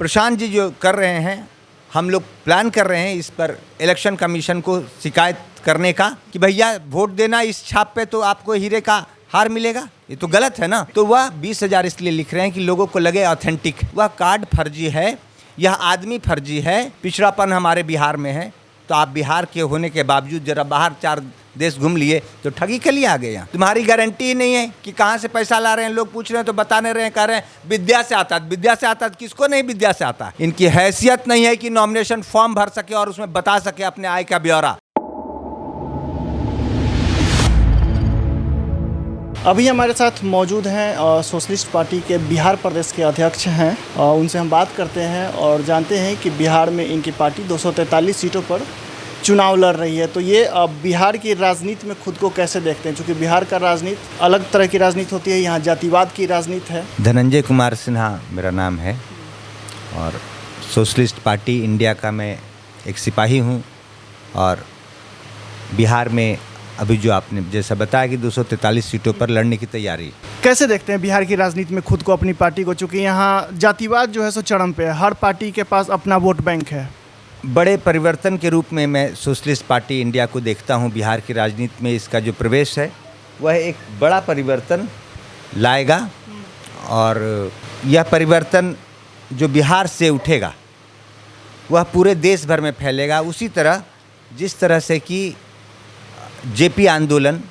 प्रशांत जी जो कर रहे हैं, हम लोग प्लान कर रहे हैं इस पर इलेक्शन कमीशन को शिकायत करने का कि भैया वोट देना इस छाप पे तो आपको हीरे का हार मिलेगा। ये तो गलत है ना। तो वह 20,000 इसलिए लिख रहे हैं कि लोगों को लगे ऑथेंटिक। वह कार्ड फर्जी है, यह आदमी फर्जी है, पिछड़ापन हमारे बिहार में है। तो आप बिहार के होने के बावजूद जरा बाहर 4 देश घूम लिए तो ठगी के लिए आ गए। यहाँ तुम्हारी गारंटी ही नहीं है कि कहाँ से पैसा ला रहे हैं। लोग पूछ रहे हैं तो बताने रहे हैं, कह रहे हैं विद्या से आता है। विद्या से आता है, किसको नहीं विद्या से आता है। इनकी हैसियत नहीं है कि नॉमिनेशन फॉर्म भर सके और उसमें बता सके अपने आय का ब्यौरा। अभी हमारे साथ मौजूद हैं सोशलिस्ट पार्टी के बिहार प्रदेश के अध्यक्ष हैं। उनसे हम बात करते हैं और जानते हैं कि बिहार में इनकी पार्टी 243 सीटों पर चुनाव लड़ रही है। तो ये बिहार की राजनीति में खुद को कैसे देखते हैं, क्योंकि बिहार का राजनीति अलग तरह की राजनीति होती है, यहाँ जातिवाद की राजनीति है। धनंजय कुमार सिन्हा मेरा नाम है और सोशलिस्ट पार्टी इंडिया का मैं एक सिपाही हूँ। और बिहार में अभी जो आपने जैसा बताया कि 243 सीटों पर लड़ने की तैयारी। कैसे देखते हैं बिहार की राजनीति में खुद को, अपनी पार्टी को, चूँकि यहाँ जातिवाद जो है सो चरम पे है, हर पार्टी के पास अपना वोट बैंक है। बड़े परिवर्तन के रूप में मैं सोशलिस्ट पार्टी इंडिया को देखता हूँ। बिहार की राजनीति में इसका जो प्रवेश है वह एक बड़ा परिवर्तन लाएगा और यह परिवर्तन जो बिहार से उठेगा वह पूरे देश भर में फैलेगा। उसी तरह जिस तरह से कि जेपी आंदोलन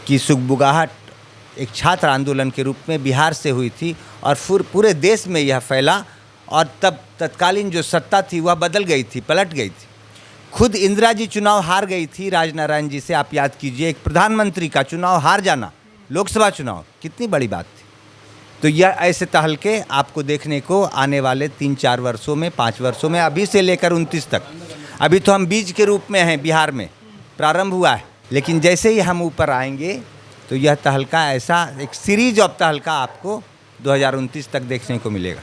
की सुगबुगाहट एक छात्र आंदोलन के रूप में बिहार से हुई थी और फिर पूरे देश में यह फैला और तब तत्कालीन जो सत्ता थी वह बदल गई थी, पलट गई थी। खुद इंदिरा जी चुनाव हार गई थी राजनारायण जी से। आप याद कीजिए, एक प्रधानमंत्री का चुनाव हार जाना, लोकसभा चुनाव, कितनी बड़ी बात थी। तो यह ऐसे तहलके आपको देखने को आने वाले 3-4 वर्षों में, 5 वर्षों में, अभी से लेकर 29 तक। अभी तो हम बीज के रूप में हैं, बिहार में प्रारंभ हुआ है, लेकिन जैसे ही हम ऊपर आएंगे तो यह तहलका, ऐसा एक सीरीज ऑफ तहलका आपको 2029 तक देखने को मिलेगा।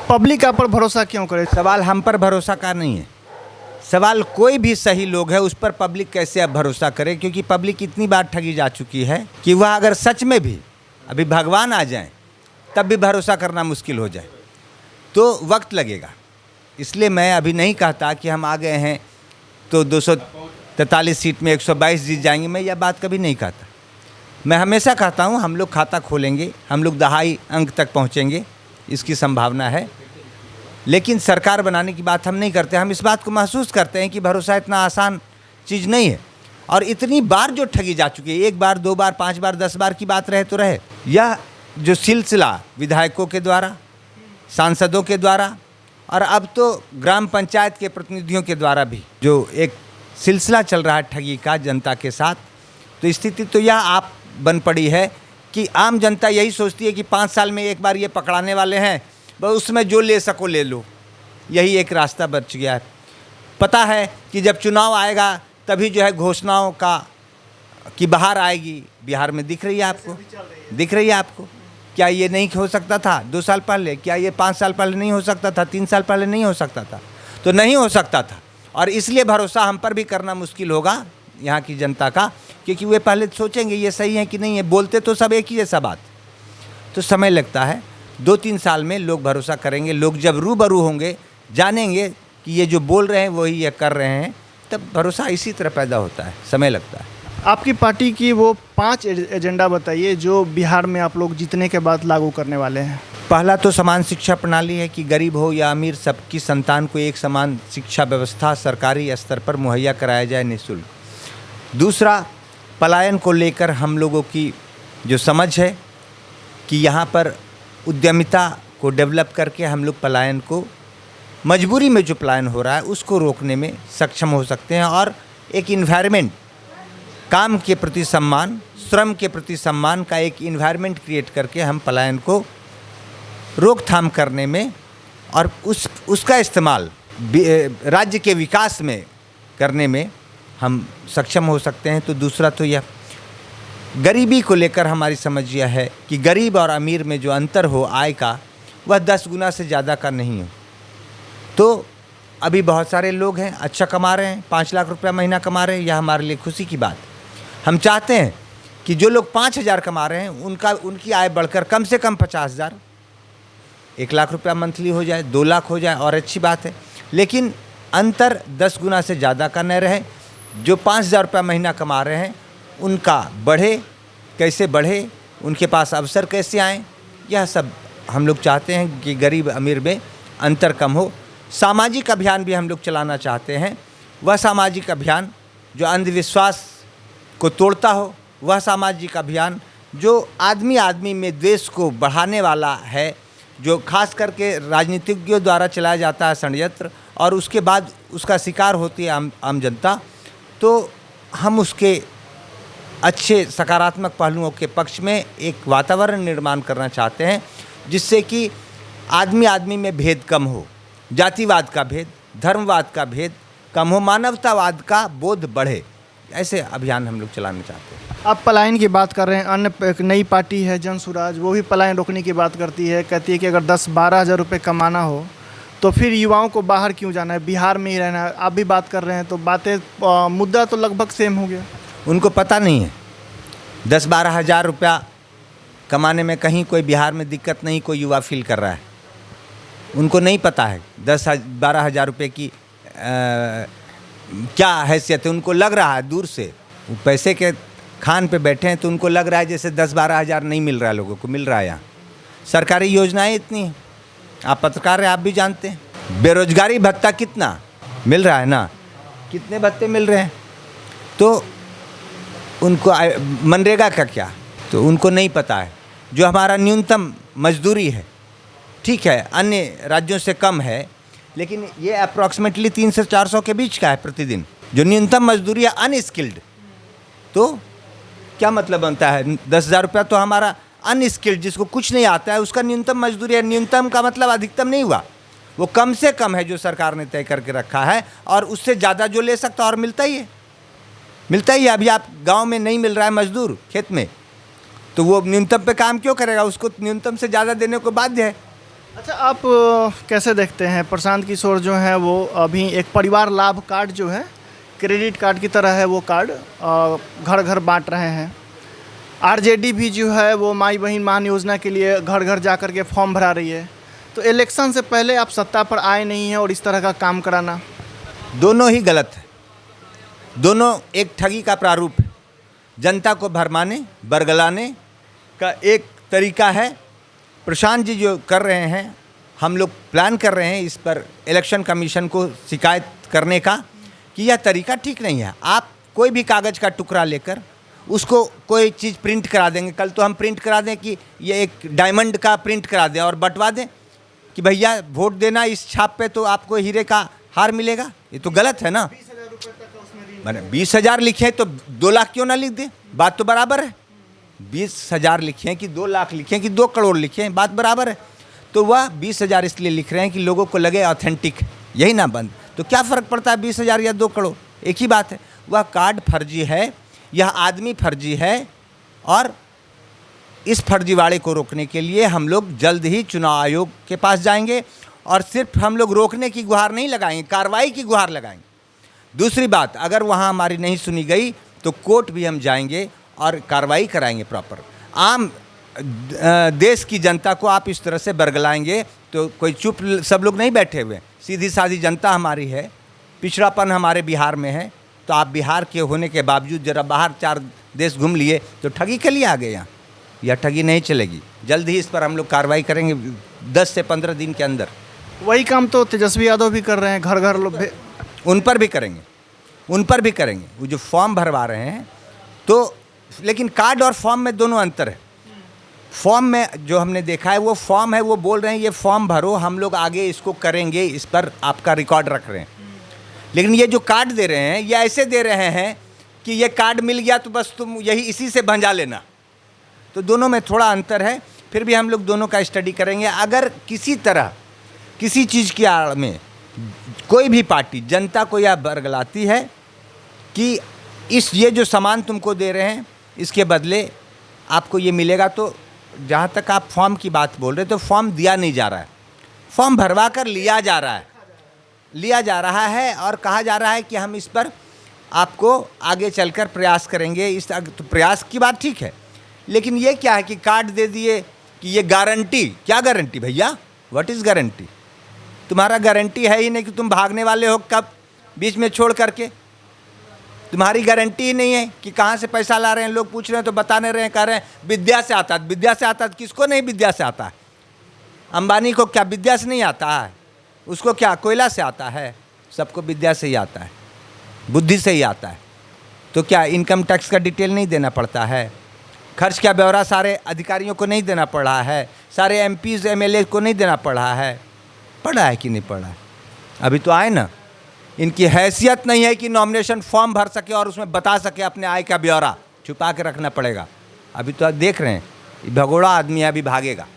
पब्लिक आप पर भरोसा क्यों करे? सवाल हम पर भरोसा का नहीं है, सवाल कोई भी सही लोग है उस पर पब्लिक कैसे अब भरोसा करे, क्योंकि पब्लिक इतनी बार ठगी जा चुकी है कि वह अगर सच में भी अभी भगवान आ जाए तब भी भरोसा करना मुश्किल हो जाए, तो वक्त लगेगा। इसलिए मैं अभी नहीं कहता कि हम आ गए हैं तो 243 सीट में 122 जीत जाएंगे। मैं यह बात कभी नहीं कहता। मैं हमेशा कहता हूँ हम लोग खाता खोलेंगे, हम लोग दहाई अंक तक पहुँचेंगे, इसकी संभावना है। लेकिन सरकार बनाने की बात हम नहीं करते। हम इस बात को महसूस करते हैं कि भरोसा इतना आसान चीज़ नहीं है और इतनी बार जो ठगी जा चुकी है, 1 बार 2 बार 5 बार 10 बार की बात रहे तो रहे, यह जो सिलसिला विधायकों के द्वारा, सांसदों के द्वारा और अब तो ग्राम पंचायत के प्रतिनिधियों के द्वारा भी जो एक सिलसिला चल रहा है ठगी का जनता के साथ, तो स्थिति तो यह आप बन पड़ी है कि आम जनता यही सोचती है कि 5 साल में एक बार ये पकड़ाने वाले हैं, बस उसमें जो ले सको ले लो। यही एक रास्ता बच गया है। पता है कि जब चुनाव आएगा तभी जो है घोषणाओं का की बहार आएगी। बिहार में दिख रही है आपको, दिख रही है आपको। क्या ये नहीं हो सकता था 2 साल पहले? क्या ये 5 साल पहले नहीं हो सकता था? 3 साल पहले नहीं हो सकता था? तो नहीं हो सकता था और इसलिए भरोसा हम पर भी करना मुश्किल होगा यहाँ की जनता का, क्योंकि वे पहले सोचेंगे ये सही है कि नहीं है। बोलते तो सब एक ही जैसा बात, तो समय लगता है। 2-3 साल में लोग भरोसा करेंगे। लोग जब रूबरू होंगे, जानेंगे कि ये जो बोल रहे हैं वही ये कर रहे हैं, तब भरोसा इसी तरह पैदा होता है, समय लगता है। आपकी पार्टी की वो 5 एजेंडा बताइए जो बिहार में आप लोग जीतने के बाद लागू करने वाले हैं। पहला तो समान शिक्षा प्रणाली है कि गरीब हो या अमीर, सबकी संतान को एक समान शिक्षा व्यवस्था सरकारी स्तर पर मुहैया कराया जाए निःशुल्क। दूसरा, पलायन को लेकर हम लोगों की जो समझ है कि यहाँ पर उद्यमिता को डेवलप करके हम लोग पलायन को, मजबूरी में जो पलायन हो रहा है उसको रोकने में सक्षम हो सकते हैं और एक इन्वायरमेंट, काम के प्रति सम्मान, श्रम के प्रति सम्मान का एक इन्वायरमेंट क्रिएट करके हम पलायन को रोकथाम करने में और उसका इस्तेमाल राज्य के विकास में करने में हम सक्षम हो सकते हैं। तो दूसरा तो यह गरीबी को लेकर हमारी समझ यह है कि गरीब और अमीर में जो अंतर हो आय का, वह 10 गुना से ज़्यादा का नहीं हो। तो अभी बहुत सारे लोग हैं अच्छा कमा रहे हैं, 5 लाख रुपया महीना कमा रहे हैं, यह हमारे लिए खुशी की बात। हम चाहते हैं कि जो लोग 5,000 कमा रहे हैं उनकी आय बढ़कर कम से कम 50,000, 1 लाख रुपया मंथली हो जाए, 2 लाख हो जाए और अच्छी बात है, लेकिन अंतर 10 गुना से ज़्यादा का न रहे। जो 5,000 रुपया महीना कमा रहे हैं उनका बढ़े, कैसे बढ़े, उनके पास अवसर कैसे आएँ, यह सब हम लोग चाहते हैं कि गरीब अमीर में अंतर कम हो। सामाजिक अभियान भी हम लोग चलाना चाहते हैं। वह सामाजिक अभियान जो अंधविश्वास को तोड़ता हो, वह सामाजिक अभियान जो आदमी आदमी में द्वेष को बढ़ाने वाला है, जो खास करके राजनीतिज्ञों द्वारा चलाया जाता है षड्यंत्र और उसके बाद उसका शिकार होती है आम जनता, तो हम उसके अच्छे सकारात्मक पहलुओं के पक्ष में एक वातावरण निर्माण करना चाहते हैं जिससे कि आदमी आदमी में भेद कम हो, जातिवाद का भेद, धर्मवाद का भेद कम हो, मानवतावाद का बोध बढ़े। ऐसे अभियान हम लोग चलाना चाहते हैं। आप पलायन की बात कर रहे हैं, अन्य एक नई पार्टी है जन सुराज, वो भी पलायन रोकने की बात करती है, कहती है कि अगर 10-12 हज़ार रुपये कमाना हो तो फिर युवाओं को बाहर क्यों जाना है, बिहार में ही रहना है। आप भी बात कर रहे हैं तो बातें मुद्दा तो लगभग सेम हो गया। उनको पता नहीं है 10-12 हज़ार रुपया कमाने में कहीं कोई बिहार में दिक्कत नहीं कोई युवा फील कर रहा है। उनको नहीं पता है 10-12 हज़ार रुपये की क्या हैसियत है। उनको लग रहा है दूर से, वो पैसे के खान पे बैठे हैं तो उनको लग रहा है जैसे 10-12 हज़ार नहीं मिल रहा है, लोगों को मिल रहा है। यहाँ सरकारी योजनाएं इतनी हैं, आप पत्रकार हैं, आप भी जानते हैं। बेरोजगारी भत्ता कितना मिल रहा है ना, कितने भत्ते मिल रहे हैं, तो उनको मनरेगा का क्या, तो उनको नहीं पता है। जो हमारा न्यूनतम मजदूरी है, ठीक है अन्य राज्यों से कम है, लेकिन ये अप्रॉक्सीमेटली 300 से 400 के बीच का है प्रतिदिन। जो न्यूनतम मजदूरी है अनस्किल्ड, तो क्या मतलब बनता है 10,000 रुपया तो हमारा अनस्किल्ड जिसको कुछ नहीं आता है उसका न्यूनतम मजदूरी है। न्यूनतम का मतलब अधिकतम नहीं हुआ, वो कम से कम है जो सरकार ने तय करके रखा है, और उससे ज़्यादा जो ले सकता और मिलता ही है, मिलता ही है। अभी आप गांव में नहीं मिल रहा है मजदूर खेत में, तो वो न्यूनतम पे काम क्यों करेगा, उसको न्यूनतम से ज़्यादा देने को बाध्य है। अच्छा, आप कैसे देखते हैं प्रशांत किशोर जो हैं वो अभी एक परिवार लाभ कार्ड जो है क्रेडिट कार्ड की तरह है, वो कार्ड घर घर बांट रहे हैं। आरजेडी भी जो है वो माई बहन मान योजना के लिए घर घर जा कर के फॉर्म भरा रही है। तो इलेक्शन से पहले आप सत्ता पर आए नहीं हैं और इस तरह का काम कराना, दोनों ही गलत है। दोनों एक ठगी का प्रारूप है। जनता को भरमाने बरगलाने का एक तरीका है। प्रशांत जी जो कर रहे हैं, हम लोग प्लान कर रहे हैं इस पर इलेक्शन कमीशन को शिकायत करने का कि यह तरीका ठीक नहीं है। आप कोई भी कागज़ का टुकड़ा लेकर उसको कोई चीज़ प्रिंट करा देंगे, कल तो हम प्रिंट करा दें कि ये एक डायमंड का प्रिंट करा दें और बंटवा दें कि भैया वोट देना इस छाप पे तो आपको हीरे का हार मिलेगा। ये तो गलत है ना। 20,000 लिखे तो 2 लाख क्यों ना लिख दें, बात तो बराबर है। 20,000 लिखे हैं कि 2 लाख लिखे हैं कि 2 करोड़ लिखे हैं, बात बराबर है। तो वह 20,000 इसलिए लिख रहे हैं कि लोगों को लगे ऑथेंटिक, यही ना बंद। तो क्या फ़र्क पड़ता है 20,000 या 2 करोड़, एक ही बात है। वह कार्ड फर्जी है, यह आदमी फर्जी है, और इस फर्जीवाड़े को रोकने के लिए हम लोग जल्द ही चुनाव आयोग के पास जाएंगे, और सिर्फ हम लोग रोकने की गुहार नहीं लगाएंगे, कार्रवाई की गुहार लगाएंगे। दूसरी बात, अगर वहाँ हमारी नहीं सुनी गई तो कोर्ट भी हम जाएंगे और कार्रवाई कराएंगे प्रॉपर। आम देश की जनता को आप इस तरह से बरगलाएंगे तो कोई चुप सब लोग नहीं बैठे हुए। सीधी सादी जनता हमारी है, पिछड़ापन हमारे बिहार में है, तो आप बिहार के होने के बावजूद जरा बाहर 4 देश घूम लिए तो ठगी के लिए आ गए यहाँ। यह ठगी नहीं चलेगी। जल्द ही इस पर हम लोग कार्रवाई करेंगे 10 से 15 दिन के अंदर। वही काम तो तेजस्वी यादव भी कर रहे हैं, घर घर लोग उन पर भी करेंगे, उन पर भी करेंगे। वो जो फॉर्म भरवा रहे हैं तो, लेकिन कार्ड और फॉर्म में दोनों अंतर है। फॉर्म में जो हमने देखा है वो फॉर्म है, वो बोल रहे हैं ये फॉर्म भरो, हम लोग आगे इसको करेंगे, इस पर आपका रिकॉर्ड रख रहे हैं। लेकिन ये जो कार्ड दे रहे हैं ये ऐसे दे रहे हैं कि ये कार्ड मिल गया तो बस तुम यही इसी से भंजा लेना। तो दोनों में थोड़ा अंतर है, फिर भी हम लोग दोनों का स्टडी करेंगे। अगर किसी तरह किसी चीज़ की आड़ में कोई भी पार्टी जनता को यह बरगलाती है कि ये जो सामान तुमको दे रहे हैं इसके बदले आपको ये मिलेगा, तो जहाँ तक आप फॉर्म की बात बोल रहे तो फॉर्म दिया नहीं जा रहा है, फॉर्म भरवा कर लिया जा रहा है और कहा जा रहा है कि हम इस पर आपको आगे चलकर प्रयास करेंगे। इस तो प्रयास की बात ठीक है, लेकिन ये क्या है कि कार्ड दे दिए कि ये गारंटी, क्या गारंटी भैया, व्हाट इज़ गारंटी? तुम्हारा गारंटी है ही नहीं कि तुम भागने वाले हो कब बीच में छोड़ करके। तुम्हारी गारंटी ही नहीं है कि कहाँ से पैसा ला रहे हैं। लोग पूछ रहे हैं तो बताने रहे हैं, कह रहे हैं विद्या से आता है। विद्या से आता है, किसको नहीं विद्या से आता है? अंबानी को क्या विद्या से नहीं आता है? उसको क्या कोयला से आता है? सबको विद्या से ही आता है, बुद्धि से ही आता है। तो क्या इनकम टैक्स का डिटेल नहीं देना पड़ता है? खर्च का ब्यौरा सारे अधिकारियों को नहीं देना पड़ रहा है? सारे एमपीज़ एमएलए को नहीं देना पड़ रहा है? पड़ा है कि नहीं पड़ा है? अभी तो आए ना, इनकी हैसियत नहीं है कि नॉमिनेशन फॉर्म भर सके और उसमें बता सके अपने आय का ब्यौरा, छुपा के रखना पड़ेगा। अभी तो आप देख रहे हैं भगोड़ा आदमी है, अभी भागेगा।